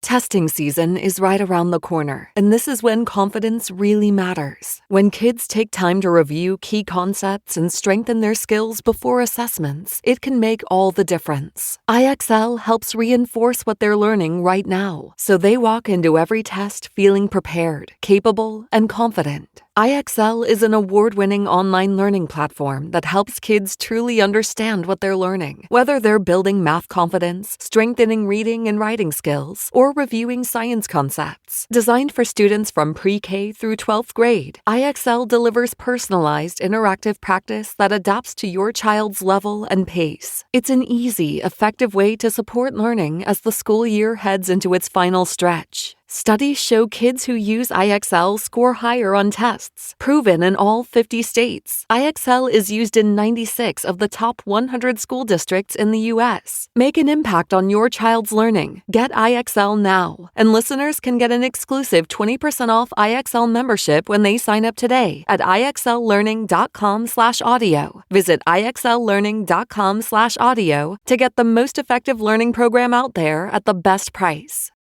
Testing season is right around the corner, and this is when confidence really matters. When kids take time to review key concepts and strengthen their skills before assessments, it can make all the difference. IXL helps reinforce what they're learning right now, so they walk into every test feeling prepared, capable, and confident. IXL is an award-winning online learning platform that helps kids truly understand what they're learning, whether they're building math confidence, strengthening reading and writing skills, or reviewing science concepts. Designed for students from pre-K through 12th grade, IXL delivers personalized, interactive practice that adapts to your child's level and pace. It's an easy, effective way to support learning as the school year heads into its final stretch. Studies show kids who use IXL score higher on tests, proven in all 50 states. IXL is used in 96 of the top 100 school districts in the U.S. Make an impact on your child's learning. Get IXL now. And listeners can get an exclusive 20% off IXL membership when they sign up today at IXLlearning.com/audio. Visit IXLlearning.com/audio to get the most effective learning program out there at the best price.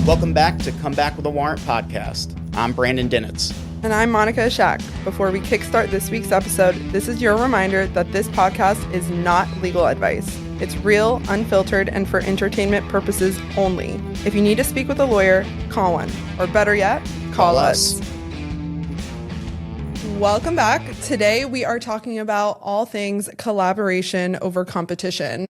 Welcome back to Come Back with a Warrant podcast. I'm Brandon Dinetz. And I'm Monica Ishak. Before we kickstart this week's episode, this is your reminder that this podcast is not legal advice. It's real, unfiltered, and for entertainment purposes only. If you need to speak with a lawyer, call one. Or better yet, call us. Welcome back. Today we are talking about all things collaboration over competition.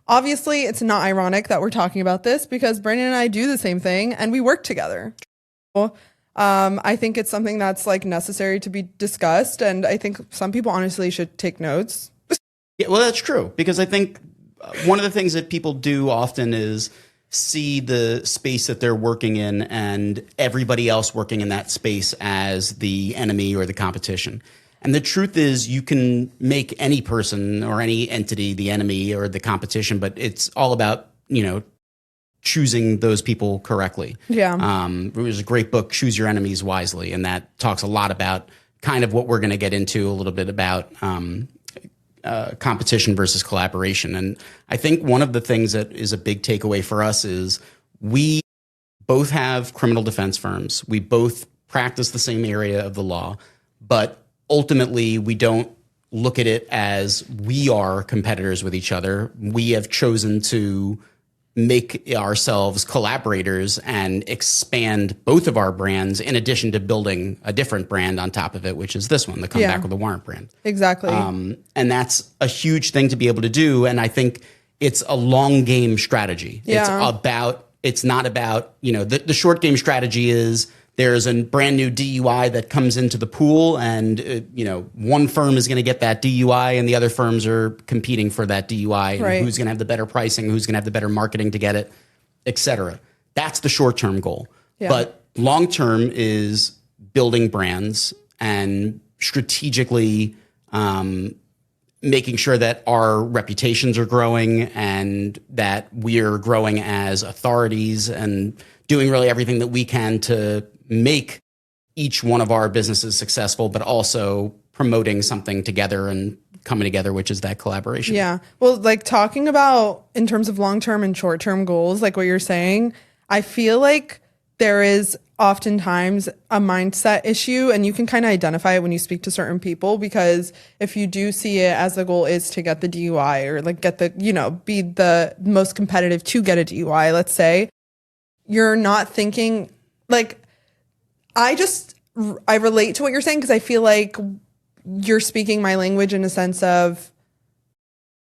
Obviously, it's not ironic that we're talking about this because Brandon and I do the same thing and we work together. I think it's something that's like necessary to be discussed, and I think some people honestly should take notes. Yeah, well, that's true, because I think one of the things that people do often is see the space that they're working in and everybody else working in that space as the enemy or the competition. And the truth is, you can make any person or any entity the enemy or the competition, but it's all about, choosing those people correctly. Yeah. There was a great book, Choose Your Enemies Wisely, and that talks a lot about kind of what we're going to get into a little bit about competition versus collaboration. And I think one of the things that is a big takeaway for us is we both have criminal defense firms. We both practice the same area of the law, but ultimately, we don't look at it as we are competitors with each other. We have chosen to make ourselves collaborators and expand both of our brands in addition to building a different brand on top of it, which is this one, the Come Back with a Warrant brand. Exactly. And that's a huge thing to be able to do. And I think it's a long game strategy. Yeah. It's not about, the short game strategy is, there's a brand new DUI that comes into the pool and, one firm is going to get that DUI and the other firms are competing for that DUI. And right. Who's going to have the better pricing, who's going to have the better marketing to get it, et cetera. That's the short-term goal. Yeah. But long-term is building brands and strategically making sure that our reputations are growing and that we're growing as authorities and doing really everything that we can to make each one of our businesses successful, but also promoting something together and coming together, which is that collaboration. Yeah. Well, like talking about in terms of long-term and short-term goals, like what you're saying, I feel like there is oftentimes a mindset issue, and you can kind of identify it when you speak to certain people, because if you do see it as the goal is to get the DUI or like get the, be the most competitive to get a DUI, let's say, you're not thinking like, I relate to what you're saying because I feel like you're speaking my language in a sense of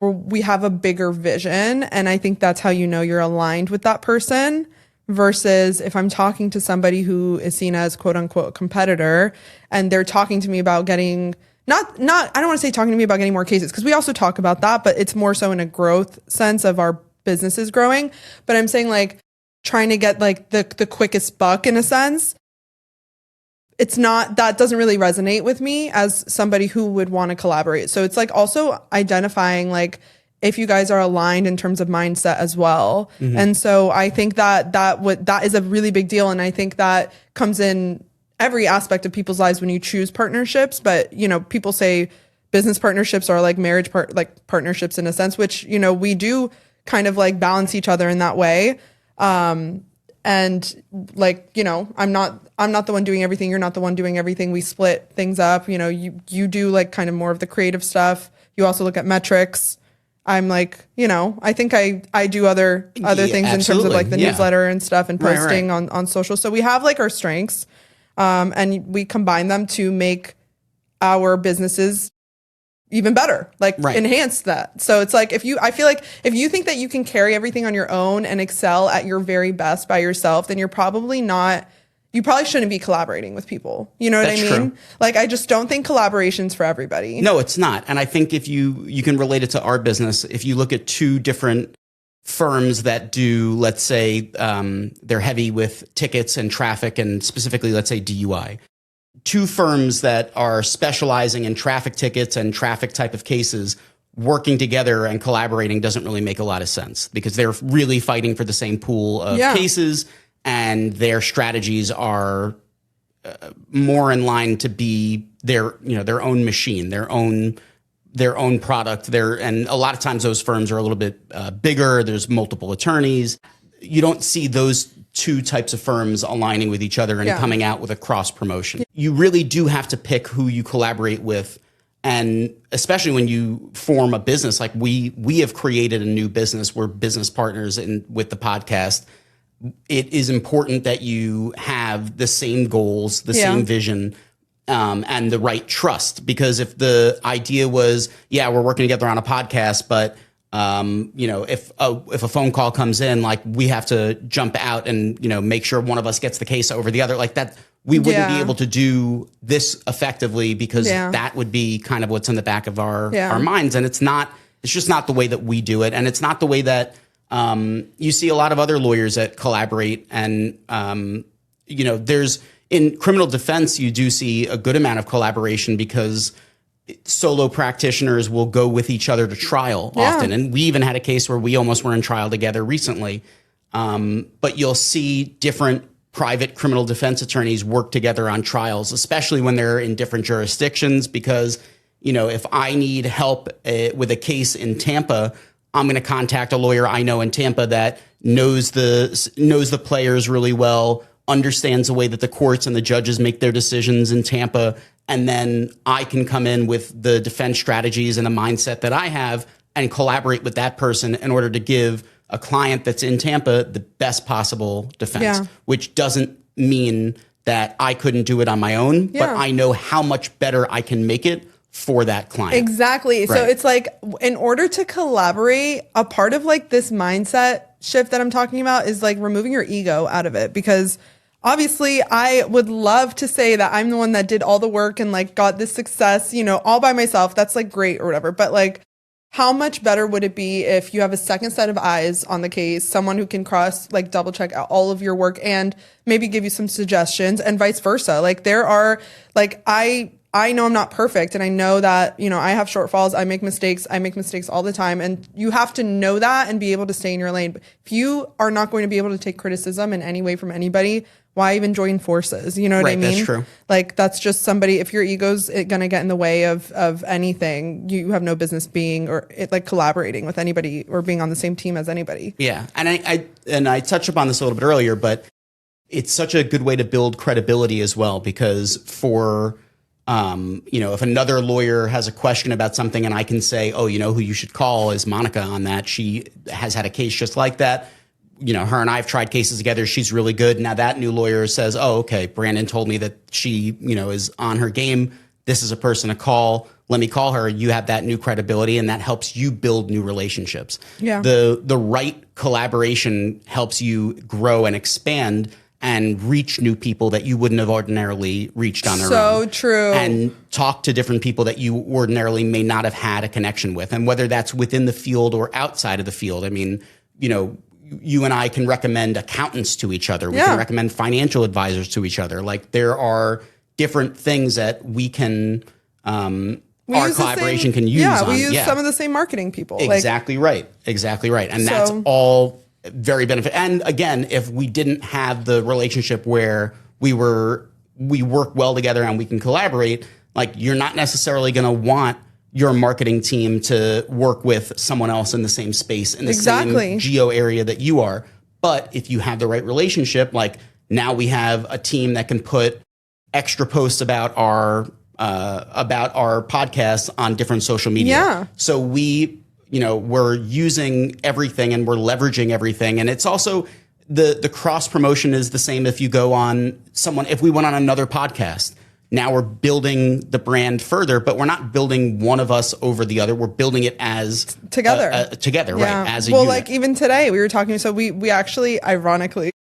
we have a bigger vision. And I think that's how you're aligned with that person, versus if I'm talking to somebody who is seen as quote unquote a competitor and they're talking to me about getting I don't want to say talking to me about getting more cases, because we also talk about that, but it's more so in a growth sense of our businesses growing. But I'm saying like trying to get like the quickest buck in a sense. That doesn't really resonate with me as somebody who would want to collaborate. So it's like also identifying like if you guys are aligned in terms of mindset as well. Mm-hmm. And so I think that is a really big deal. And I think that comes in every aspect of people's lives when you choose partnerships. But, people say business partnerships are like marriage partnerships in a sense, which, we do kind of like balance each other in that way. And like, you know, I'm not the one doing everything. You're not the one doing everything. We split things up. You know, you do like kind of more of the creative stuff. You also look at metrics. I'm like, you know, I think I do other things in terms of like the newsletter and stuff and posting on social. So we have like our strengths, and we combine them to make our businesses even better, like enhance that. So it's like, I feel like if you think that you can carry everything on your own and excel at your very best by yourself, then you probably shouldn't be collaborating with people. You know what I mean? True. Like, I just don't think collaboration's for everybody. No, it's not. And I think if you can relate it to our business, if you look at two different firms that do, let's say, they're heavy with tickets and traffic and specifically, let's say DUI. Two firms that are specializing in traffic tickets and traffic type of cases working together and collaborating doesn't really make a lot of sense because they're really fighting for the same pool of cases and their strategies are more in line to be their own machine, their own product. And a lot of times those firms are a little bit bigger. There's multiple attorneys. You don't see those two types of firms aligning with each other and coming out with a cross promotion. You really do have to pick who you collaborate with. And especially when you form a business, like we have created a new business. We're business partners with the podcast. It is important that you have the same goals, the same vision, and the right trust. Because if the idea was, we're working together on a podcast, but if a phone call comes in, like we have to jump out and, make sure one of us gets the case over the other, like that, we wouldn't be able to do this effectively because that would be kind of what's in the back of our minds. And it's just not the way that we do it. And it's not the way that, you see a lot of other lawyers that collaborate and, there's in criminal defense, you do see a good amount of collaboration because solo practitioners will go with each other to trial often. And we even had a case where we almost were in trial together recently. But you'll see different private criminal defense attorneys work together on trials, especially when they're in different jurisdictions, because, if I need help with a case in Tampa, I'm going to contact a lawyer I know in Tampa that knows the players really well, understands the way that the courts and the judges make their decisions in Tampa. And then I can come in with the defense strategies and the mindset that I have and collaborate with that person in order to give a client that's in Tampa the best possible defense, which doesn't mean that I couldn't do it on my own, but I know how much better I can make it for that client. Exactly. Right. So it's like, in order to collaborate, a part of like this mindset shift that I'm talking about is like removing your ego out of it, because obviously, I would love to say that I'm the one that did all the work and like got this success, all by myself. That's like great or whatever. But like, how much better would it be if you have a second set of eyes on the case, someone who can double check out all of your work and maybe give you some suggestions, and vice versa? Like, there are like, I know I'm not perfect, and I know that, I have shortfalls. I make mistakes all the time. And you have to know that and be able to stay in your lane. But if you are not going to be able to take criticism in any way from anybody, why even join forces? You know what I mean? That's true. Like, that's just somebody, if your ego's going to get in the way of anything, you have no business being collaborating with anybody or being on the same team as anybody. Yeah. And I touched upon this a little bit earlier, but it's such a good way to build credibility as well, because if another lawyer has a question about something and I can say, who you should call is Monica on that. She has had a case just like that. Her and I have tried cases together. She's really good. Now that new lawyer says, okay, Brandon told me that she, is on her game. This is a person to call. Let me call her. You have that new credibility, and that helps you build new relationships. Yeah. The right collaboration helps you grow and expand and reach new people that you wouldn't have ordinarily reached on their own. So true. And talk to different people that you ordinarily may not have had a connection with. And whether that's within the field or outside of the field. I mean, you and I can recommend accountants to each other. We can recommend financial advisors to each other. Like, there are different things that we can, our collaboration can use. Yeah, we use some of the same marketing people. Exactly right. And that's all very beneficial. And again, if we didn't have the relationship where we work well together and we can collaborate, like, you're not necessarily going to want your marketing team to work with someone else in the same space, in the Exactly. same geo area that you are. But if you have the right relationship, like now we have a team that can put extra posts about our podcast on different social media. Yeah. So we're using everything and we're leveraging everything. And it's also the cross promotion is the same if you go on if we went on another podcast. Now we're building the brand further, but we're not building one of us over the other. We're building it as Together, right? As a well, unit. like even today we were talking. So we actually, ironically,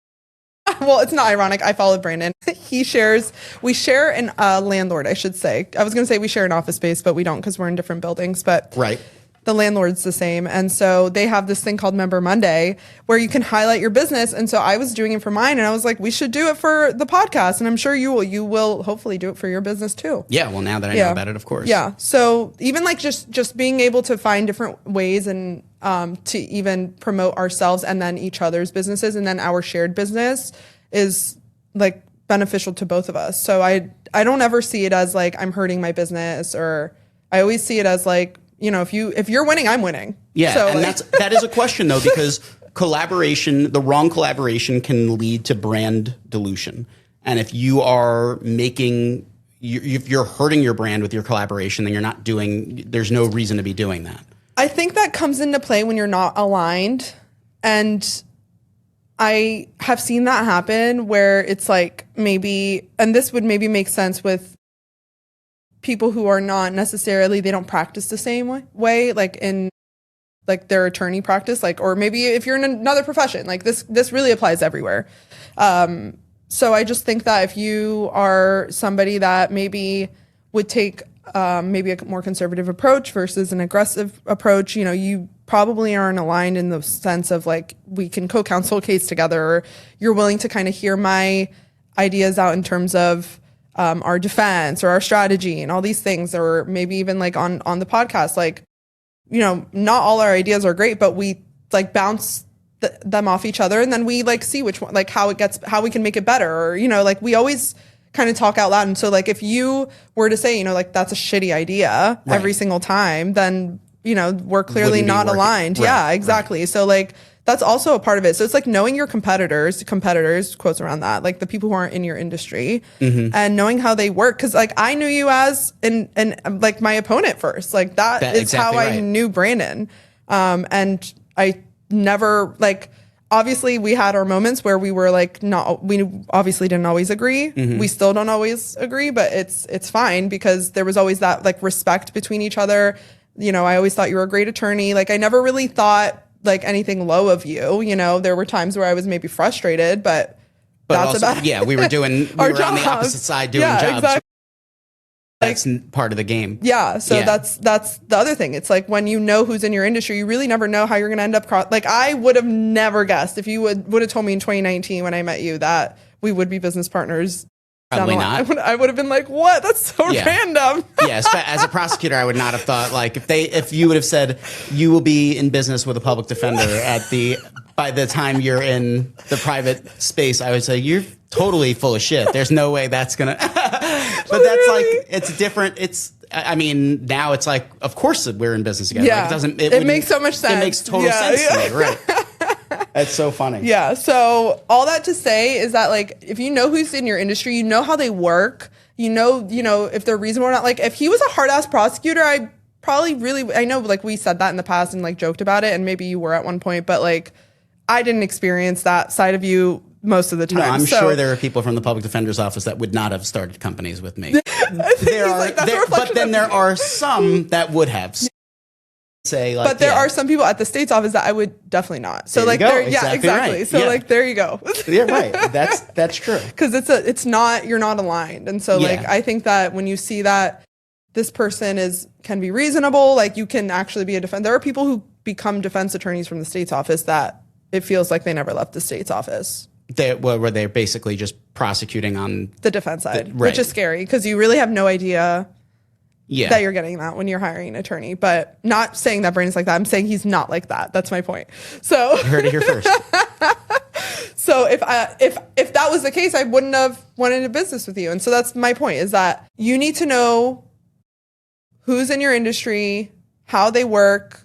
well, it's not ironic. I followed Brandon. We share an landlord, I should say. I was going to say we share an office space, but we don't because we're in different buildings. But right. The landlord's the same. And so they have this thing called Member Monday where you can highlight your business. And so I was doing it for mine and I was like, we should do it for the podcast. And I'm sure you will hopefully do it for your business too. Yeah. Well, now that I know about it, of course. Yeah. So even like just being able to find different ways and to even promote ourselves and then each other's businesses and then our shared business is like beneficial to both of us. So I don't ever see it as like I'm hurting my business, or I always see it as like, if you're winning, I'm winning. Yeah, so, and that is a question though, because the wrong collaboration can lead to brand dilution. And if you are if you're hurting your brand with your collaboration, then there's no reason to be doing that. I think that comes into play when you're not aligned. And I have seen that happen where it's like maybe, and this would maybe make sense with people who are not necessarily, they don't practice the same way, like in like their attorney practice, like, or maybe if you're in another profession, like this really applies everywhere. So I just think that if you are somebody that maybe would take maybe a more conservative approach versus an aggressive approach, you probably aren't aligned in the sense of like, we can co-counsel a case together, or you're willing to kind of hear my ideas out in terms of our defense or our strategy and all these things, or maybe even like on the podcast, like, not all our ideas are great, but we like bounce them off each other and then we like see which one, like how we can make it better, or, like we always kind of talk out loud. And so like, if you were to say, like that's a shitty idea every single time, then, we're clearly not aligned. Right. Yeah, exactly. Right. So like, that's also a part of it. So it's like knowing your competitors, quotes around that, like the people who aren't in your industry, and knowing how they work. Cause like I knew you as and like my opponent first, like that is exactly how I knew Brandon. And I never like, obviously we had our moments where we were like, we obviously didn't always agree. We still don't always agree, but it's fine because there was always that like respect between each other. I always thought you were a great attorney. Like I never really thought like anything low of you. There were times where I was maybe frustrated, but that's also, about we were on the opposite side doing jobs. Exactly. That's part of the game. Yeah. So that's the other thing. It's like when you know who's in your industry, you really never know how you're going to end up. Like I would have never guessed if you would have told me in 2019 when I met you that we would be business partners. Probably not. I would have been like, what? That's so random. Yes. As a prosecutor, I would not have thought like if you would have said you will be in business with a public defender by the time you're in the private space, I would say you're totally full of shit. There's no way that's going to, but that's like, it's different. I mean, now it's like, of course we're in business together. Yeah. Like it makes so much sense. It makes total sense to me. Right. That's so funny. Yeah. So all that to say is that like, if you know who's in your industry, you know how they work, you know, if they're reasonable or not. Like if he was a hard ass prosecutor, I know like we said that in the past and like joked about it. And maybe you were at one point, but like I didn't experience that side of you most of the time. No, I'm sure there are people from the public defender's office that would not have started companies with me. But then there are some that would have. But there are some people at the state's office that I would definitely not. So like, exactly. Right. So like, there you go. Yeah, right. That's true. Because you're not aligned, and so like, I think that when you see that this person can be reasonable, like you can actually be a defense. There are people who become defense attorneys from the state's office that it feels like they never left the state's office. Where they're basically just prosecuting on the defense side, which is scary because you really have no idea. Yeah. That you're getting that when you're hiring an attorney, but not saying that Brandon's like that. I'm saying he's not like that. That's my point. So you heard it here first. So if that was the case, I wouldn't have wanted a business with you. And so that's my point, is that you need to know who's in your industry, how they work,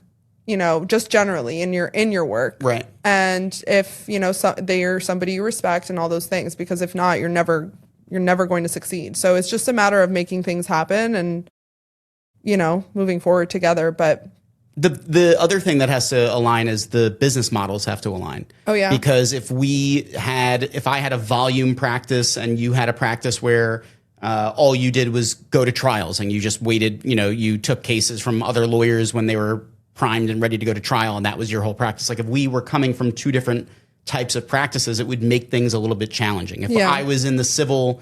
just generally in your work. Right. And if, they're somebody you respect and all those things, because if not, you're never going to succeed. So it's just a matter of making things happen and, moving forward together. But the other thing that has to align is the business models have to align. Oh, yeah. Because if I had a volume practice and you had a practice where all you did was go to trials and you just waited, you took cases from other lawyers when they were primed and ready to go to trial, and that was your whole practice. Like if we were coming from two different types of practices, it would make things a little bit challenging. If I was in the civil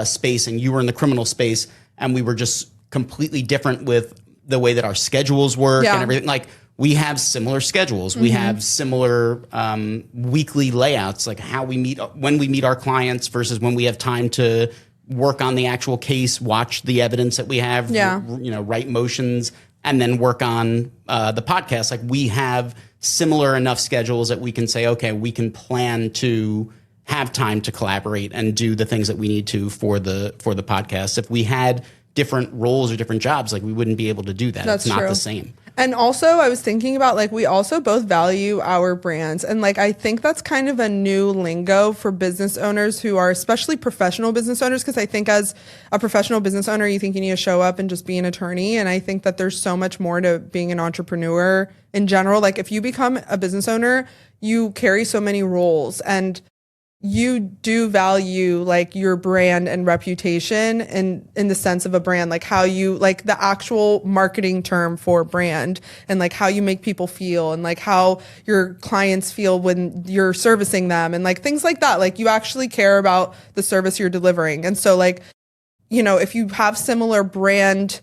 space and you were in the criminal space and we were just completely different with the way that our schedules work and everything, like we have similar schedules. We have similar weekly layouts, like how we meet, when we meet our clients versus when we have time to work on the actual case, watch the evidence that we have, write motions, and then work on the podcast. Like we have similar enough schedules that we can say, okay, we can plan to have time to collaborate and do the things that we need to for the podcast. If we had different roles or different jobs, like we wouldn't be able to do that. That's it's not true. the same. And also I was thinking about like, we also both value our brands. And like, I think that's kind of a new lingo for business owners who are especially professional business owners. Cause I think as a professional business owner, you think you need to show up and just be an attorney. And I think that there's so much more to being an entrepreneur in general. Like if you become a business owner, you carry so many roles and you do value like your brand and reputation in the sense of a brand, like how you like the actual marketing term for brand and like how you make people feel and like how your clients feel when you're servicing them and like things like that. Like you actually care about the service you're delivering. And so like, if you have similar brand,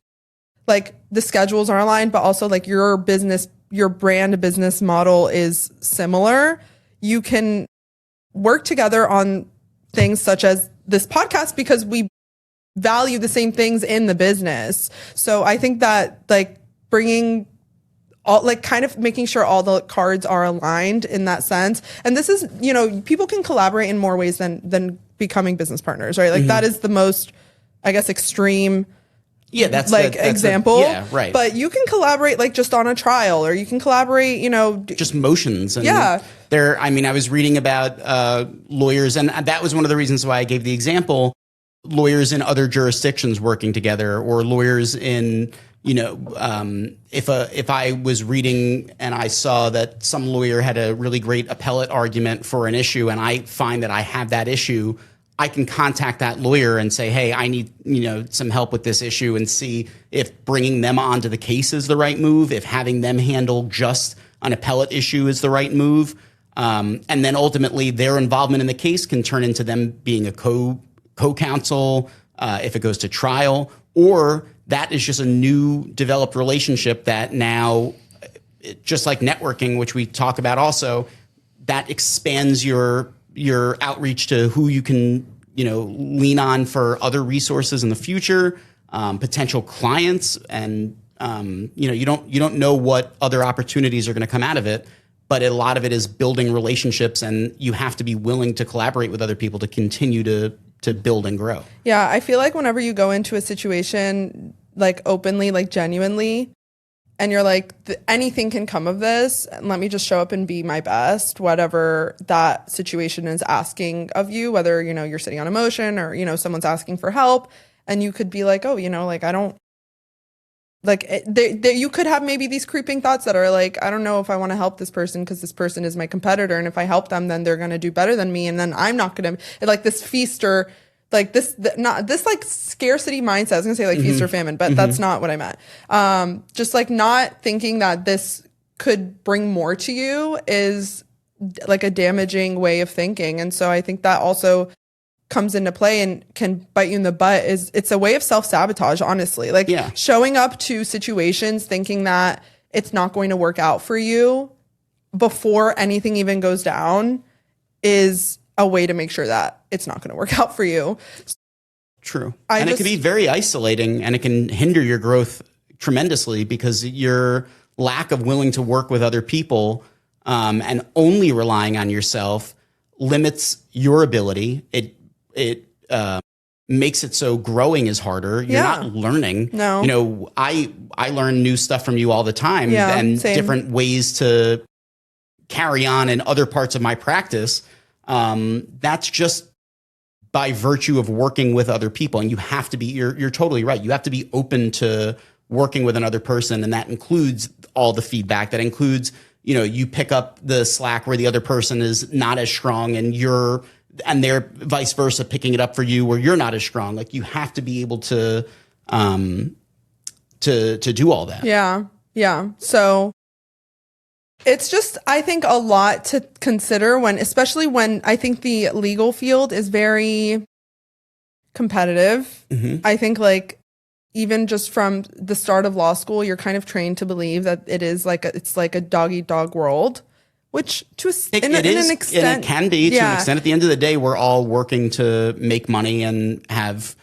like the schedules are aligned, but also like your brand business model is similar, you can work together on things such as this podcast because we value the same things in the business. So I think that like bringing all, like kind of making sure all the cards are aligned in that sense. And this is, people can collaborate in more ways than becoming business partners, right? Like that is the most, I guess, extreme that's example. Right. But you can collaborate like just on a trial, or you can collaborate, just motions. And yeah. I was reading about lawyers, and that was one of the reasons why I gave the example, lawyers in other jurisdictions working together, or lawyers in, if I was reading and I saw that some lawyer had a really great appellate argument for an issue, and I find that I have that issue, I can contact that lawyer and say, hey, I need, some help with this issue, and see if bringing them onto the case is the right move, if having them handle just an appellate issue is the right move. And then ultimately their involvement in the case can turn into them being a co-counsel if it goes to trial, or that is just a new developed relationship that now, just like networking, which we talk about also, that expands your outreach to who you can, lean on for other resources in the future, potential clients, and you don't know what other opportunities are going to come out of it, but a lot of it is building relationships, and you have to be willing to collaborate with other people to continue to build and grow. Yeah, I feel like whenever you go into a situation like openly, like genuinely, and you're like, anything can come of this, and let me just show up and be my best, whatever that situation is asking of you, whether, you're sitting on emotion or, someone's asking for help, and you could be like, oh, like, I don't, like, you could have maybe these creeping thoughts that are like, I don't know if I want to help this person because this person is my competitor, and if I help them, then they're going to do better than me, and then I'm not going to, like this feast or like this like scarcity mindset. I was gonna say like feast or famine, but that's not what I meant. Just like not thinking that this could bring more to you is like a damaging way of thinking. And so I think that also comes into play and can bite you in the butt. It's a way of self-sabotage, honestly. Like showing up to situations thinking that it's not going to work out for you before anything even goes down is a way to make sure that it's not going to work out for you. True. And it can be very isolating, and it can hinder your growth tremendously because your lack of willing to work with other people and only relying on yourself limits your ability. It makes it so growing is harder. You're not learning. No. You know, I learn new stuff from you all the time, and same. different ways to carry on in other parts of my practice. That's just by virtue of working with other people. And you have to be, you're totally right. You have to be open to working with another person. And that includes all the feedback. That includes, you know, you pick up the slack where the other person is not as strong, and they're vice versa picking it up for you where you're not as strong. Like, you have to be able to do all that. Yeah. Yeah. So it's just, I think, a lot to consider especially when I think the legal field is very competitive. I think, like, even just from the start of law school, you're kind of trained to believe that it's like a dog eat dog world, which in an extent, and it can be to an extent. At the end of the day, we're all working to make money and have,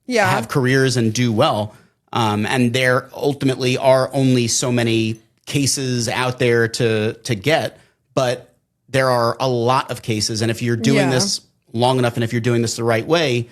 have careers and do well. And there ultimately are only so many cases out there to get, but there are a lot of cases. And if you're doing this long enough, and if you're doing this the right way,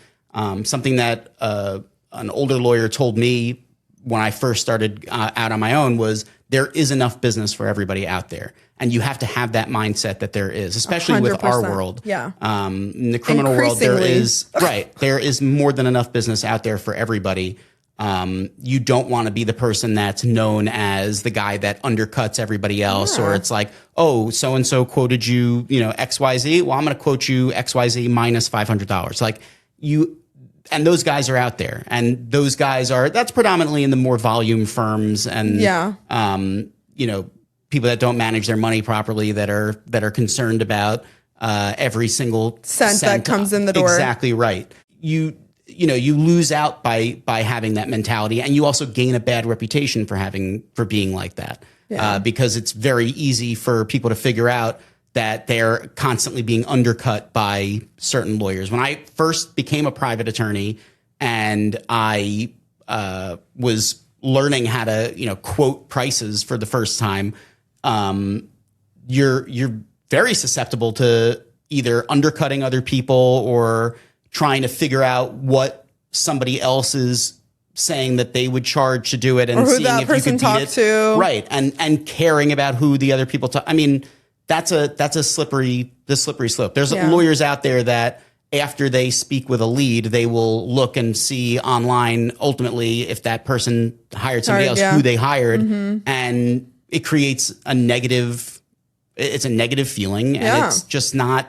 something that an older lawyer told me when I first started out on my own was, there is enough business for everybody out there. And you have to have that mindset that there is, especially 100%. With our world. Yeah. In the criminal world, there is more than enough business out there for everybody. You don't want to be the person that's known as the guy that undercuts everybody else, or it's like, oh, so-and-so quoted you, XYZ. Well, I'm going to quote you XYZ minus $500. Like, and those guys are out there, and those guys that's predominantly in the more volume firms, and people that don't manage their money properly, that are concerned about every single cent that comes in the door. Exactly right. You lose out by having that mentality, and you also gain a bad reputation for being like that, because it's very easy for people to figure out that they're constantly being undercut by certain lawyers. When I first became a private attorney and I was learning how to, quote prices for the first time, you're very susceptible to either undercutting other people or trying to figure out what somebody else is saying that they would charge to do it, and seeing if you could beat it. To. Right. And caring about who the other people talk. I mean, that's a slippery slope. There's lawyers out there that after they speak with a lead, they will look and see online ultimately if that person hired somebody else, who they hired. And it creates a negative feeling, and it's just not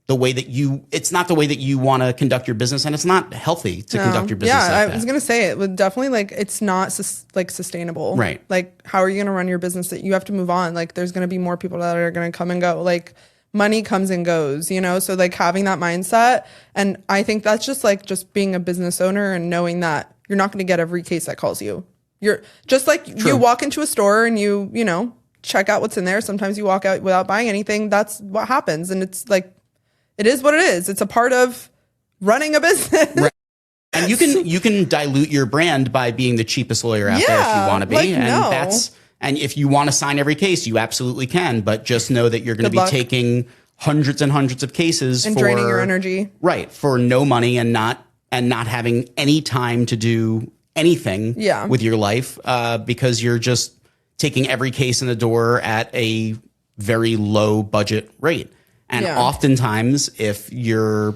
the way that you want to conduct your business, and it's not healthy to conduct your business. I was going to say, it would definitely, it's not sustainable. Right. Like, how are you going to run your business? That you have to move on. Like, there's going to be more people that are going to come and go. Like, money comes and goes, so having that mindset. And I think that's just being a business owner and knowing that you're not going to get every case that calls you. You're just you walk into a store and you check out what's in there. Sometimes you walk out without buying anything. That's what happens. And it's it is what it is. It's a part of running a business. Right. And you can dilute your brand by being the cheapest lawyer out there if you want to be. And if you want to sign every case, you absolutely can. But just know that you're going to be taking hundreds and hundreds of cases and draining your energy. Right. For no money, and not having any time to do anything with your life, because you're just taking every case in the door at a very low budget rate. And oftentimes, if you're,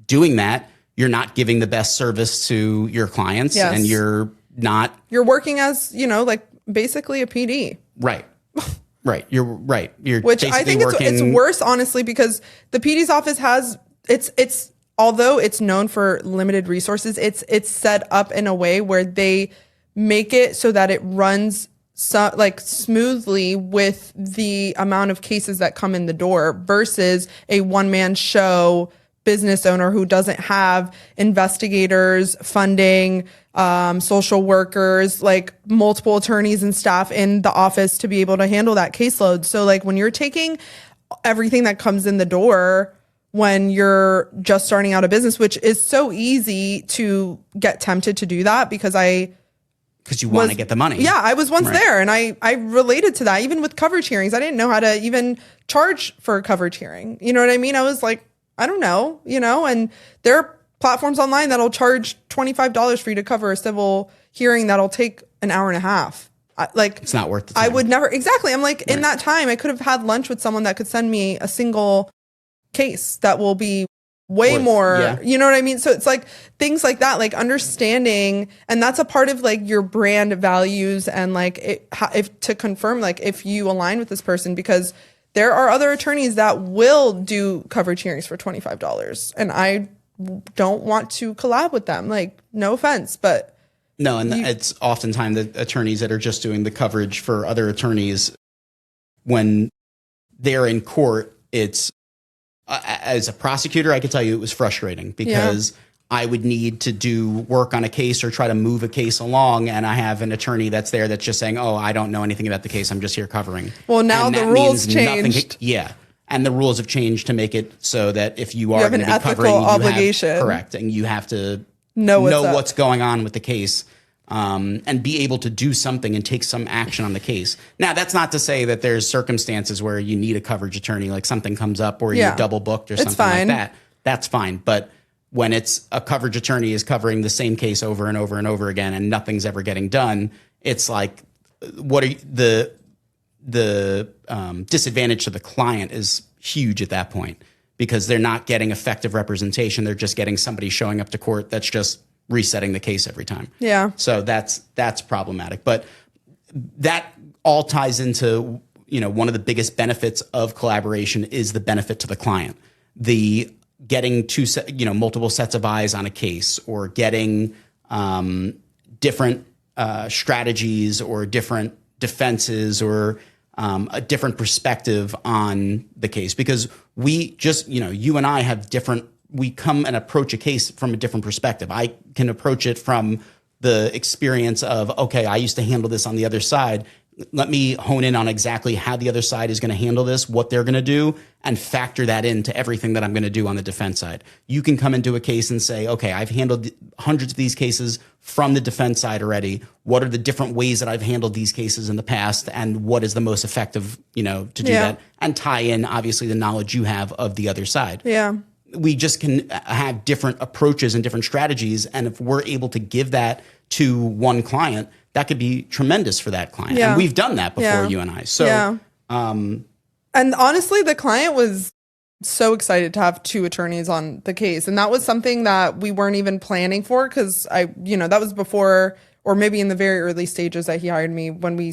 doing that, you're not giving the best service to your clients, and you're working as, basically a PD. Right. Right. You're right. You're Which I think it's worse, honestly, because the PD's office has, it's although it's known for limited resources, it's set up in a way where they make it so that it runs smoothly with the amount of cases that come in the door, versus a one-man show business owner who doesn't have investigators, funding, social workers, multiple attorneys and staff in the office to be able to handle that caseload. So when you're taking everything that comes in the door when you're just starting out a business, which is so easy to get tempted to do that, because you want to get the money. Yeah, I was once there, and I related to that. Even with coverage hearings, I didn't know how to even charge for a coverage hearing. You know what I mean? I was like, I don't know, and there are platforms online that'll charge $25 for you to cover a civil hearing that'll take an hour and a half. It's not worth the time. I would never. Exactly. I'm like, in that time, I could have had lunch with someone that could send me a single case that will be way more, you know what I mean? So it's like things like that, like understanding, and that's a part of like your brand values and like if to confirm, like if you align with this person, because there are other attorneys that will do coverage hearings for $25 and I don't want to collab with them. Like, no offense, but no, and it's oftentimes the attorneys that are just doing the coverage for other attorneys. When they're in court, it's as a prosecutor, I can tell you it was frustrating because I would need to do work on a case or try to move a case along, and I have an attorney that's there that's just saying, "Oh, I don't know anything about the case. I'm just here covering." Well, now the rules changed. And the rules have changed to make it so that if you are going to be covering, obligation. Correct, and you have to know what's going on with the case, and be able to do something and take some action on the case. Now, that's not to say that there's circumstances where you need a coverage attorney, like something comes up or you're double booked or something like that. That's fine. But when it's a coverage attorney is covering the same case over and over and over again and nothing's ever getting done, it's like, what are the disadvantage to the client is huge at that point because they're not getting effective representation. They're just getting somebody showing up to court that's just resetting the case every time. Yeah. So that's problematic. But that all ties into, one of the biggest benefits of collaboration is the benefit to the client. The getting multiple sets of eyes on a case or getting different strategies or different defenses or a different perspective on the case, because we just, you and I have we come and approach a case from a different perspective. I can approach it from the experience of, okay, I used to handle this on the other side. Let me hone in on exactly how the other side is going to handle this, what they're going to do, and factor that into everything that I'm going to do on the defense side. You can come into a case and say, okay, I've handled hundreds of these cases from the defense side already. What are the different ways that I've handled these cases in the past, and what is the most effective, to do that, and tie in, obviously, the knowledge you have of the other side. Yeah. We just can have different approaches and different strategies, and if we're able to give that to one client, that could be tremendous for that client. Yeah. And we've done that before, you and I. So, and honestly, the client was so excited to have two attorneys on the case. And that was something that we weren't even planning for because that was before, or maybe in the very early stages that he hired me when we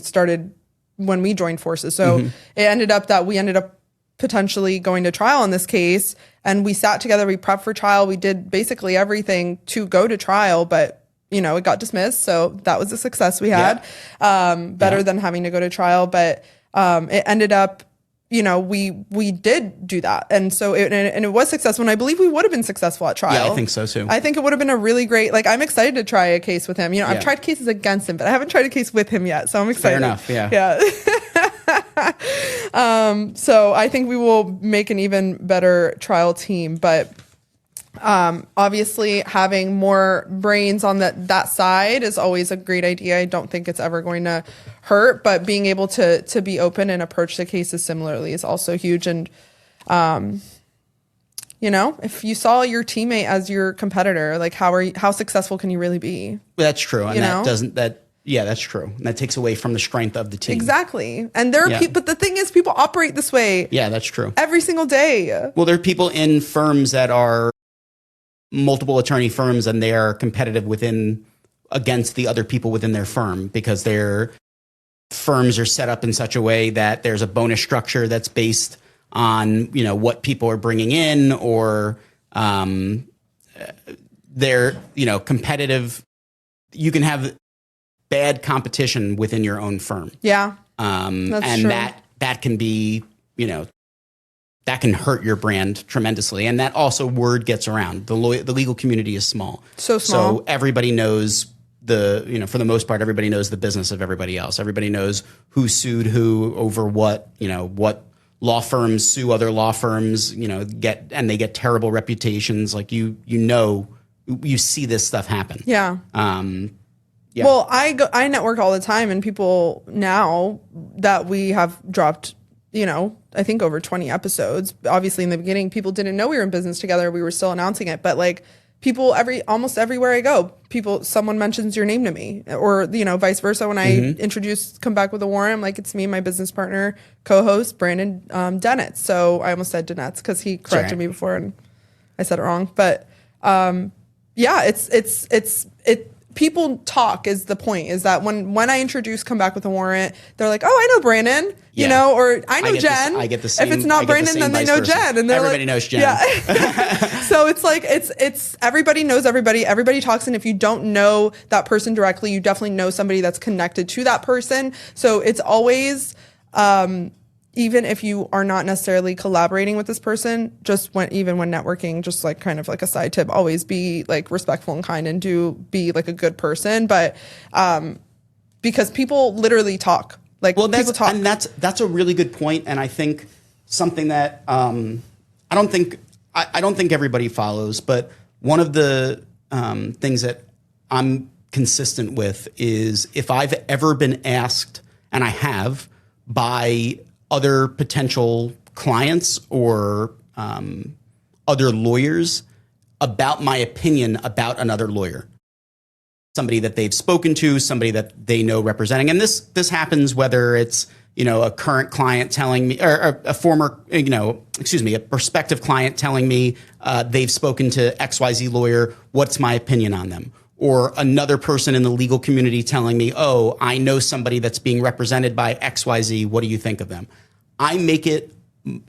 joined forces. So it ended up that we ended up potentially going to trial on this case. And we sat together, we prepped for trial. We did basically everything to go to trial, but it got dismissed. So that was a success we had, better than having to go to trial. But it ended up, we did do that. And so it was successful. And I believe we would have been successful at trial. Yeah, I think so too. I think it would have been a really great, I'm excited to try a case with him. I've tried cases against him, but I haven't tried a case with him yet. So I'm excited. Fair enough. Yeah. Yeah. So I think we will make an even better trial team, but obviously having more brains on that side is always a great idea. I don't think it's ever going to hurt, but being able to be open and approach the cases similarly is also huge. And, if you saw your teammate as your competitor, how successful can you really be? That's true. And that's true. And that takes away from the strength of the team. Exactly. And there are people, but the thing is, people operate this way. Yeah, that's true. Every single day. Well, there are people in firms that are multiple attorney firms and they are competitive against the other people within their firm because their firms are set up in such a way that there's a bonus structure that's based on, what people are bringing in or they're, competitive. You can have bad competition within your own firm. Yeah. That's true. that can be, that can hurt your brand tremendously. And that also word gets around. The legal community is small. So small. So everybody knows for the most part, everybody knows the business of everybody else. Everybody knows who sued who over what, what law firms sue other law firms, and they get terrible reputations. You see this stuff happen. Yeah. Yeah. Well, I network all the time, and people now that we have dropped, I think over 20 episodes. Obviously, in the beginning, people didn't know we were in business together. We were still announcing it, but people almost everywhere I go, someone mentions your name to me, or, vice versa. When I introduce Come Back with a Warrant, I'm like, it's me and my business partner, co-host, Brandon Dinetz. So I almost said Dinetz because he corrected me before and I said it wrong. But yeah, people talk is the point, is that when I introduce Come Back with a Warrant, they're like, oh, I know Brandon, or I know Jen. I get the same. If it's not Brandon, then they know Jen. And everybody knows Jen. Yeah. So it's like, it's everybody knows everybody. Everybody talks. And if you don't know that person directly, you definitely know somebody that's connected to that person. So it's always, even if you are not necessarily collaborating with this person, even when networking, just like kind of like a side tip, always be like respectful and kind, and be like a good person. But because people literally talk, people talk. And that's a really good point. And I think something that I don't think everybody follows, but one of the things that I'm consistent with is, if I've ever been asked, and I have, by other potential clients or other lawyers about my opinion about another lawyer, somebody that they've spoken to, somebody that they know representing. And this happens whether it's, a current client telling me, or a former, a prospective client telling me they've spoken to XYZ lawyer, what's my opinion on them? Or another person in the legal community telling me, oh, I know somebody that's being represented by XYZ. What do you think of them? I make it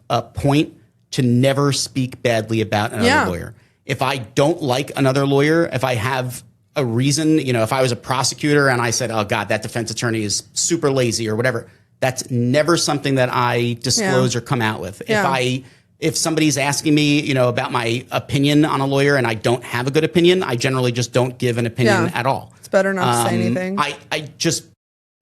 a point to never speak badly about another lawyer. If I don't like another lawyer, if I have a reason, if I was a prosecutor and I said, oh God, that defense attorney is super lazy or whatever, that's never something that I disclose or come out with. Yeah. If somebody's asking me, about my opinion on a lawyer and I don't have a good opinion, I generally just don't give an opinion at all. It's better not to say anything.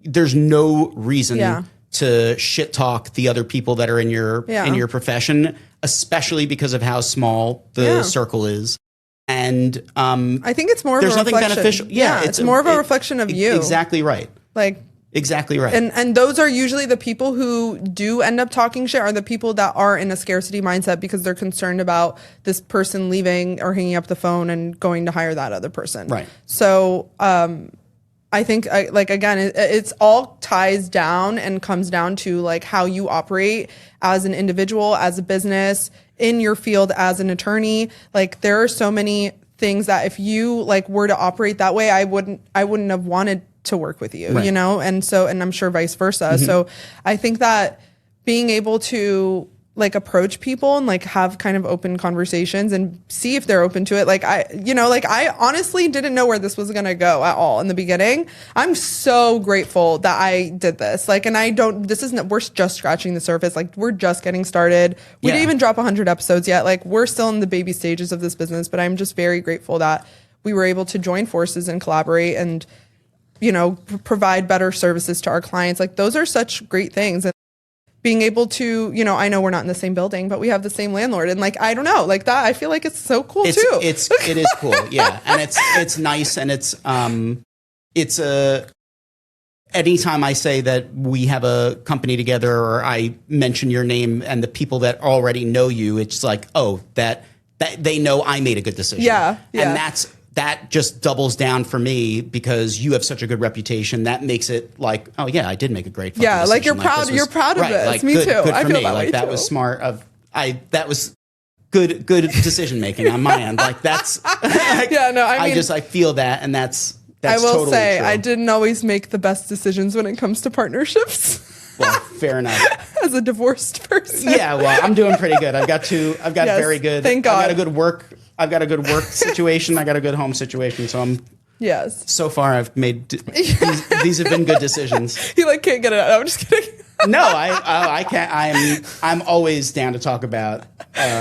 There's no reason to shit talk the other people that are in your profession, especially because of how small the circle is. And I think it's more of a reflection. There's nothing beneficial. Yeah, it's more of a reflection of you. Exactly right. Exactly right. And those are usually the people who do end up talking shit, are the people that are in a scarcity mindset because they're concerned about this person leaving or hanging up the phone and going to hire that other person. Right. So I think, again, it's all ties down and comes down to how you operate as an individual, as a business, in your field as an attorney. There are so many things that if you were to operate that way, I wouldn't have wanted to work with you, right. And I'm sure vice versa. Mm-hmm. So I think that being able to approach people and have kind of open conversations and see if they're open to it. I honestly didn't know where this was going to go at all in the beginning. I'm so grateful that I did this. We're just scratching the surface. We're just getting started. We didn't even drop 100 episodes yet. We're still in the baby stages of this business, but I'm just very grateful that we were able to join forces and collaborate and, provide better services to our clients. Those are such great things. And being able to, I know we're not in the same building, but we have the same landlord. And I don't know, that, I feel like it's so cool too. It is cool. Yeah. And it's nice. And anytime I say that we have a company together or I mention your name and the people that already know you, it's that they know I made a good decision. Yeah. And that just doubles down for me because you have such a good reputation. That makes it oh yeah, I did make a great decision. Yeah, you're proud. You're proud of this. Me too. Good I for feel me. that way that too. was smart. That was good decision making on my end. That's I feel that, and that's I will totally say true. I didn't always make the best decisions when it comes to partnerships. Well, fair enough. As a divorced person. Yeah, well, I'm doing pretty good. I've got very good. Thank God. I've got a good work situation. I got a good home situation. So so far I've made these have been good decisions. He can't get it out. I'm just kidding. No, I can't. I'm always down to talk about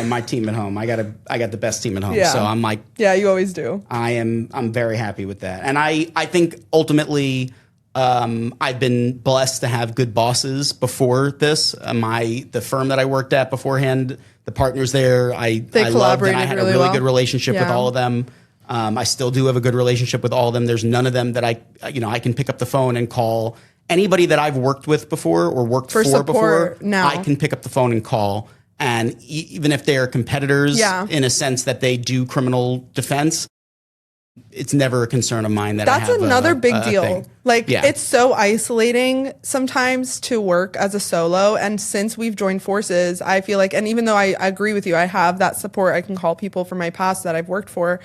my team at home. I got the best team at home. Yeah. So I'm yeah, you always do. I'm very happy with that. And I think ultimately I've been blessed to have good bosses before this. The firm that I worked at beforehand, the partners there, I loved, and I had a really good relationship with all of them. I still do have a good relationship with all of them. There's none of them that I can pick up the phone and call. Anybody that I've worked with before or worked for before, now. I can pick up the phone and call. And even if they are competitors in a sense that they do criminal defense, it's never a concern of mine that that's I have another big deal. thing. Like it's so isolating sometimes to work as a solo. And since we've joined forces, I feel like, and even though I agree with you, I have that support. I can call people from my past that I've worked for.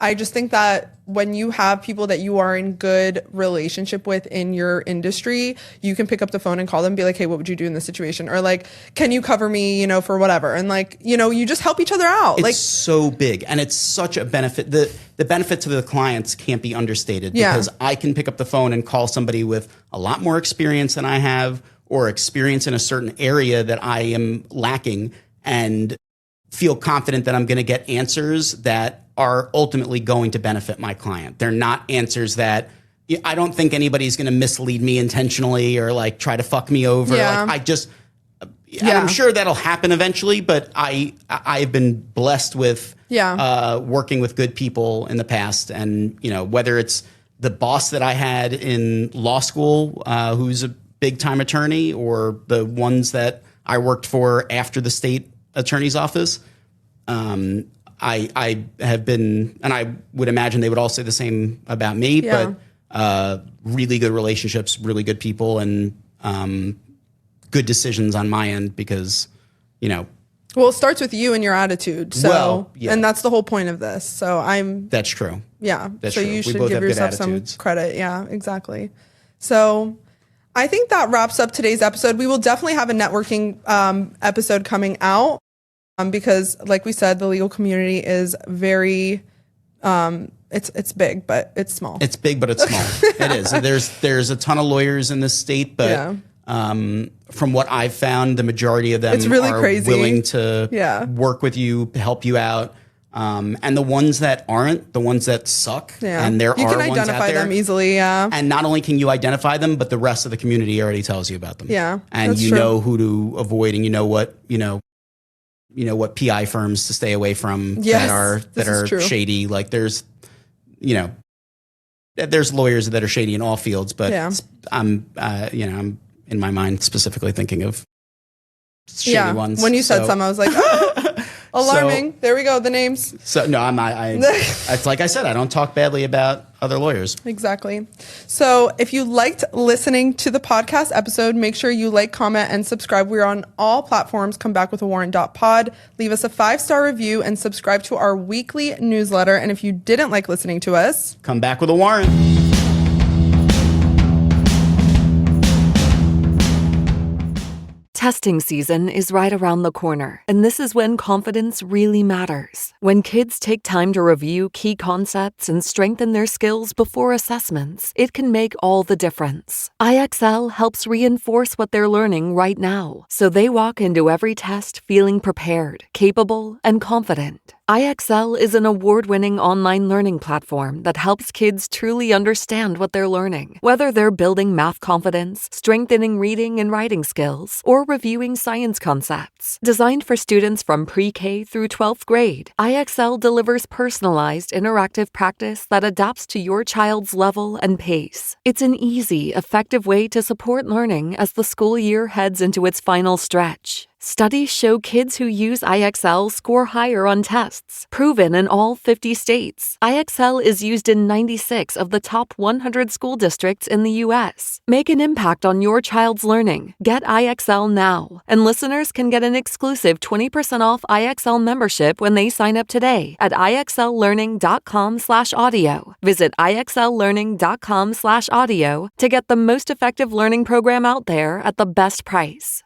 I just think that when you have people that you are in good relationship with in your industry, you can pick up the phone and call them and be like, hey, what would you do in this situation? Or like, can you cover me, you know, for whatever? And like, you know, you just help each other out. It's like so big and it's such a benefit. The benefit to the clients can't be understated because I can pick up the phone and call somebody with a lot more experience than I have or experience in a certain area that I am lacking and feel confident that I'm going to get answers that are ultimately going to benefit my client. They're not answers that I don't think anybody's going to mislead me intentionally or like try to fuck me over. Yeah. Like I'm sure that'll happen eventually, but I've been blessed with working with good people in the past. And, you know, whether it's the boss that I had in law school, who's a big time attorney, or the ones that I worked for after the state attorney's office, I have been, and I would imagine they would all say the same about me, but really good relationships, really good people, and good decisions on my end because, you know. Well, it starts with you and your attitude. So, and that's the whole point of this. So That's true. Yeah. That's so true. you should give yourself some credit. Yeah, exactly. So I think that wraps up today's episode. We will definitely have a networking episode coming out. Because like we said, the legal community is very, it's big, but it's small. It's big, but it's small. It is. There's a ton of lawyers in this state, but from what I've found, the majority of them are willing to work with you, help you out. And the ones that aren't, the ones that suck, and there are ones out there. You can identify them easily, And not only can you identify them, but the rest of the community already tells you about them. Yeah, and you know who to avoid, and you know what PI firms to stay away from that are shady. Like there's lawyers that are shady in all fields, but I'm in my mind specifically thinking of shady ones. When you said some, I was like, oh, alarming. So, there we go. The names. So no, it's like I said, I don't talk badly about other lawyers. Exactly. So if you liked listening to the podcast episode, make sure you like, comment, and subscribe. We're on all platforms. Come back with a warrant.pod. Leave us a 5-star review and subscribe to our weekly newsletter. And if you didn't like listening to us, come back with a warrant. Testing season is right around the corner, and this is when confidence really matters. When kids take time to review key concepts and strengthen their skills before assessments, it can make all the difference. IXL helps reinforce what they're learning right now, so they walk into every test feeling prepared, capable, and confident. IXL is an award-winning online learning platform that helps kids truly understand what they're learning. Whether they're building math confidence, strengthening reading and writing skills, or reviewing science concepts. Designed for students from pre-K through 12th grade, IXL delivers personalized, interactive practice that adapts to your child's level and pace. It's an easy, effective way to support learning as the school year heads into its final stretch. Studies show kids who use IXL score higher on tests, proven in all 50 states. IXL is used in 96 of the top 100 school districts in the U.S. Make an impact on your child's learning. Get IXL now. And listeners can get an exclusive 20% off IXL membership when they sign up today at IXLlearning.com/audio. Visit IXLlearning.com/audio to get the most effective learning program out there at the best price.